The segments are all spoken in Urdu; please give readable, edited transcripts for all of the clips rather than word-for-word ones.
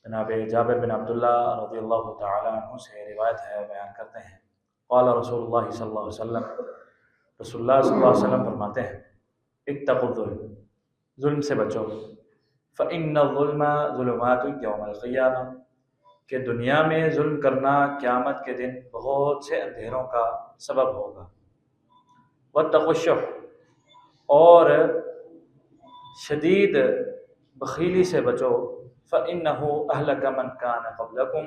جناب جابر بن عبداللہ رضی اللہ تعالیٰ عنہ سے روایت ہے، بیان کرتے ہیں قال رسول اللہ صلی اللہ علیہ وسلم، رسول اللہ صلی اللہ علیہ وسلم فرماتے ہیں اتقوا الظلم، ظلم سے بچو، فإن الظلم ظلمات یوم القیامہ، کہ دنیا میں ظلم کرنا قیامت کے دن بہت سے اندھیروں کا سبب ہوگا۔ واتقوا الشح، اور شدید بخیلی سے بچو، فإنه أهلك من كان قبلكم،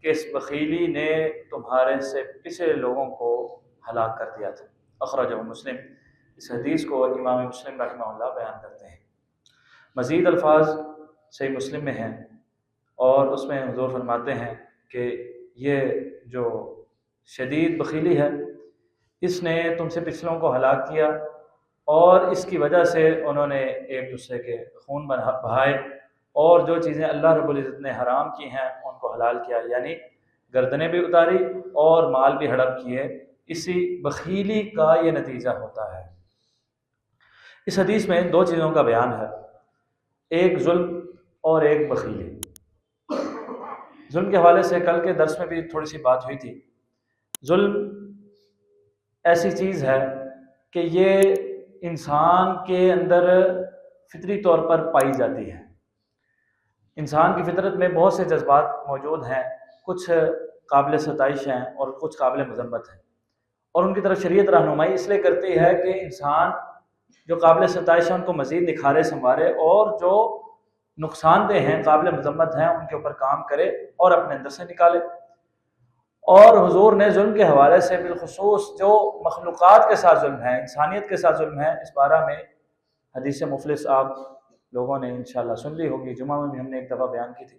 کہ اس بخیلی نے تمہارے سے پچھلے لوگوں کو ہلاک کر دیا تھا۔ اخرجہ مسلم، اس حدیث کو امام مسلم رحمہ اللہ بیان کرتے ہیں۔ مزید الفاظ صحیح مسلم میں ہیں اور اس میں حضور فرماتے ہیں کہ یہ جو شدید بخیلی ہے اس نے تم سے پچھلوں کو ہلاک کیا، اور اس کی وجہ سے انہوں نے ایک دوسرے کے خون بہائے، اور جو چیزیں اللہ رب العزت نے حرام کی ہیں ان کو حلال کیا، یعنی گردنیں بھی اتاری اور مال بھی ہڑپ کیے۔ اسی بخیلی کا یہ نتیجہ ہوتا ہے۔ اس حدیث میں دو چیزوں کا بیان ہے، ایک ظلم اور ایک بخیلی۔ ظلم کے حوالے سے کل کے درس میں بھی تھوڑی سی بات ہوئی تھی۔ ظلم ایسی چیز ہے کہ یہ انسان کے اندر فطری طور پر پائی جاتی ہے۔ انسان کی فطرت میں بہت سے جذبات موجود ہیں، کچھ قابل ستائش ہیں اور کچھ قابل مذمت ہیں، اور ان کی طرف شریعت رہنمائی اس لیے کرتی ہے کہ انسان جو قابل ستائش ہیں ان کو مزید نکھارے سنوارے، اور جو نقصان دہ ہیں قابل مذمت ہیں ان کے اوپر کام کرے اور اپنے اندر سے نکالے۔ اور حضور نے ظلم کے حوالے سے بالخصوص جو مخلوقات کے ساتھ ظلم ہے، انسانیت کے ساتھ ظلم ہے، اس بارے میں حدیث مفلس آپ لوگوں نے انشاءاللہ سن لی ہوگی، جمعہ میں بھی ہم نے ایک دفعہ بیان کی تھی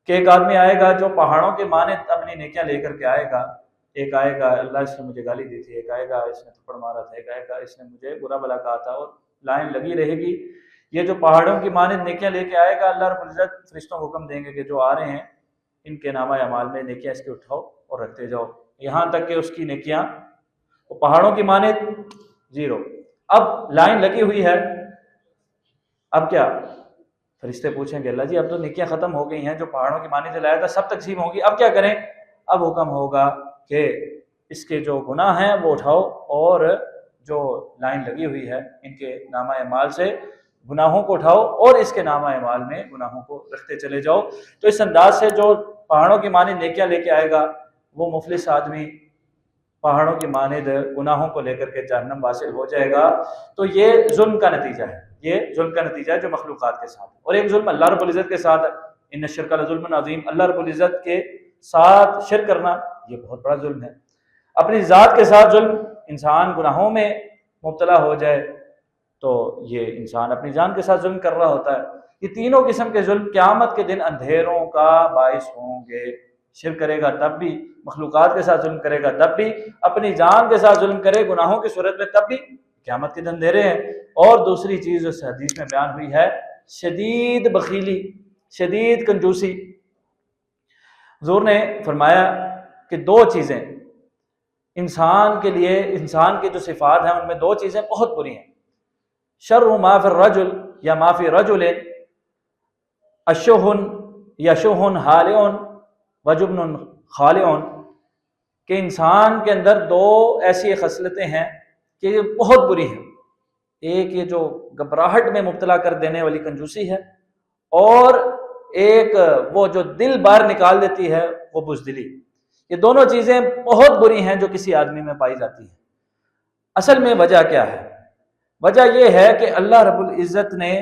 کہ ایک آدمی آئے گا جو پہاڑوں کے مانند اپنی نیکیاں لے کر کے آئے گا۔ ایک آئے گا اللہ اس نے مجھے گالی دی تھی، ایک آئے گا اس نے تھپڑ مارا تھا، ایک آئے گا اس نے مجھے برا بھلا کہا تھا، اور لائن لگی رہے گی۔ یہ جو پہاڑوں کی مانند نیکیاں لے کے آئے گا، اللہ رب العزت فرشتوں کو حکم دیں گے کہ جو آ رہے ہیں ان کے نامہ اعمال میں نیکیاں اس کے اٹھاؤ اور رکھتے جاؤ، یہاں تک کہ اس کی نیکیاں وہ پہاڑوں کی مانند زیرو۔ اب لائن لگی ہوئی ہے، اب کیا؟ فرشتے پوچھیں گے اللہ جی اب تو نیکیاں ختم ہو گئی ہیں، جو پہاڑوں کی مانند لایا تھا سب تقسیم ہوگی، اب کیا کریں؟ اب حکم ہوگا کہ اس کے جو گناہ ہیں وہ اٹھاؤ، اور جو لائن لگی ہوئی ہے ان کے نامہ اعمال سے گناہوں کو اٹھاؤ اور اس کے نامہ اعمال میں گناہوں کو رکھتے چلے جاؤ۔ تو اس انداز سے جو پہاڑوں کی مانند نیکیاں لے کے آئے گا وہ مفلس آدمی پہاڑوں کی مانند گناہوں کو لے کر کے جہنم واصل ہو جائے گا۔ تو یہ ظلم کا نتیجہ ہے، یہ ظلم کا نتیجہ ہے جو مخلوقات کے ساتھ، اور ایک ظلم اللہ رب العزت کے ساتھ ہے۔ ان الشرک لظلم عظیم، اللہ رب العزت کے ساتھ شرک کرنا یہ بہت بڑا ظلم ہے۔ اپنی ذات کے ساتھ ظلم، انسان گناہوں میں مبتلا ہو جائے تو یہ انسان اپنی جان کے ساتھ ظلم کر رہا ہوتا ہے۔ یہ تینوں قسم کے ظلم قیامت کے دن اندھیروں کا باعث ہوں گے۔ شرک کرے گا تب بھی، مخلوقات کے ساتھ ظلم کرے گا تب بھی، اپنی جان کے ساتھ ظلم کرے گناہوں کی صورت میں تب بھی، قیامت کے دن اندھیرے ہیں۔ اور دوسری چیز اس حدیث میں بیان ہوئی ہے شدید بخیلی، شدید کنجوسی۔ حضور نے فرمایا کہ دو چیزیں انسان کے لیے، انسان کی جو صفات ہیں ان میں دو چیزیں بہت بری ہیں۔ شر ما فی الرجل یا ما فی رجل اشح یشح حالع وجبن خالع، کہ انسان کے اندر دو ایسی خصلتیں ہیں کہ یہ بہت بری ہیں۔ ایک یہ جو گھبراہٹ میں مبتلا کر دینے والی کنجوسی ہے، اور ایک وہ جو دل باہر نکال دیتی ہے وہ بزدلی۔ یہ دونوں چیزیں بہت بری ہیں جو کسی آدمی میں پائی جاتی ہیں۔ اصل میں وجہ کیا ہے؟ وجہ یہ ہے کہ اللہ رب العزت نے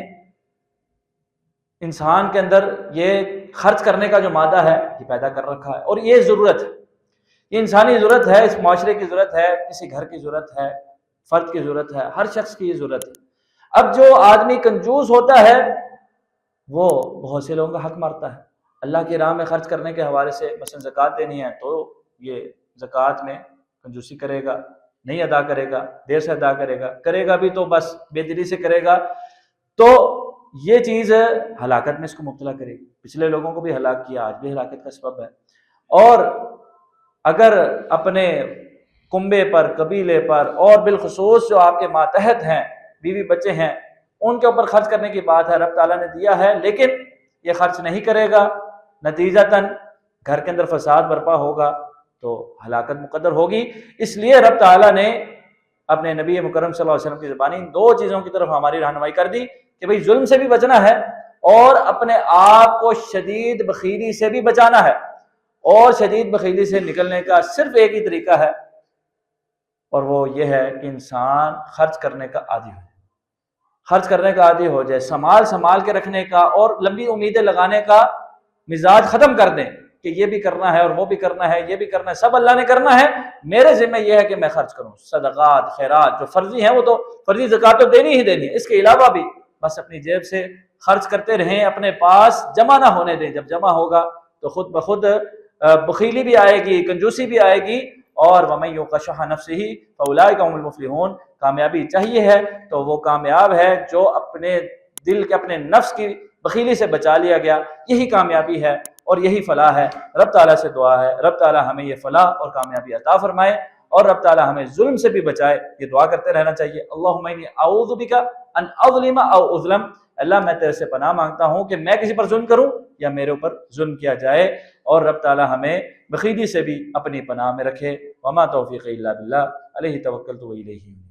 انسان کے اندر یہ خرچ کرنے کا جو مادہ ہے یہ پیدا کر رکھا ہے، اور یہ ضرورت ہے، یہ انسانی ضرورت ہے، اس معاشرے کی ضرورت ہے، کسی گھر کی ضرورت ہے، فرد کی ضرورت ہے، ہر شخص کی یہ ضرورت ہے۔ اب جو آدمی کنجوس ہوتا ہے وہ بہت سے لوگوں کا حق مارتا ہے۔ اللہ کی راہ میں خرچ کرنے کے حوالے سے مثلا زکوٰۃ دینی ہے تو یہ زکوٰۃ میں کنجوسی کرے گا، نہیں ادا کرے گا، دیر سے ادا کرے گا، کرے گا بھی تو بس بے دلی سے کرے گا، تو یہ چیز ہلاکت میں اس کو مبتلا کرے گی۔ پچھلے لوگوں کو بھی ہلاک کیا، آج بھی ہلاکت کا سبب ہے۔ اور اگر اپنے کنبے پر، قبیلے پر، اور بالخصوص جو آپ کے ماتحت ہیں، بیوی بچے ہیں، ان کے اوپر خرچ کرنے کی بات ہے، رب تعالیٰ نے دیا ہے، لیکن یہ خرچ نہیں کرے گا، نتیجتاً گھر کے اندر فساد برپا ہوگا تو ہلاکت مقدر ہوگی۔ اس لیے رب تعالیٰ نے اپنے نبی مکرم صلی اللہ علیہ وسلم کی زبانی ان دو چیزوں کی طرف ہماری رہنمائی کر دی کہ بھئی ظلم سے بھی بچنا ہے اور اپنے آپ کو شدید بخیلی سے بھی بچانا ہے، اور شدید بخیلی سے نکلنے کا صرف ایک ہی طریقہ ہے، اور وہ یہ ہے کہ انسان خرچ کرنے کا عادی ہو جائے، خرچ کرنے کا عادی ہو جائے، سنبھال کے رکھنے کا اور لمبی امیدیں لگانے کا مزاج ختم کر دیں کہ یہ بھی کرنا ہے اور وہ بھی کرنا ہے، یہ بھی کرنا ہے، سب اللہ نے کرنا ہے، میرے ذمہ یہ ہے کہ میں خرچ کروں۔ صدقات، خیرات جو فرضی ہیں وہ تو فرضی زکوٰۃ تو دینی ہی دینی ہے، اس کے علاوہ بھی بس اپنی جیب سے خرچ کرتے رہیں، اپنے پاس جمع نہ ہونے دیں۔ جب جمع ہوگا تو خود بخود بخیلی بھی آئے گی، کنجوسی بھی آئے گی، اور وَمَن يُوقَ شُحَّ نَفْسِهِ فَأُولَٰئِكَ هُمُ الْمُفْلِحُونَ۔ کامیابی چاہیے ہے تو وہ کامیاب ہے جو اپنے دل کے، اپنے نفس کی بخیلی سے بچا لیا گیا، یہی کامیابی ہے اور یہی فلاح ہے۔ رب تعالیٰ سے دعا ہے رب تعالیٰ ہمیں یہ فلاح اور کامیابی عطا فرمائے، اور رب تعالیٰ ہمیں ظلم سے بھی بچائے، یہ دعا کرتے رہنا چاہیے۔ اللہم انی اعوذ بک ان اظلم او اظلم، اللہ میں تیرے سے پناہ مانگتا ہوں کہ میں کسی پر ظلم کروں یا میرے اوپر ظلم کیا جائے، اور رب تعالیٰ ہمیں بخیلی سے بھی اپنی پناہ میں رکھے۔ وما توفیقی الا باللہ، علیہ توکلت و الیہ۔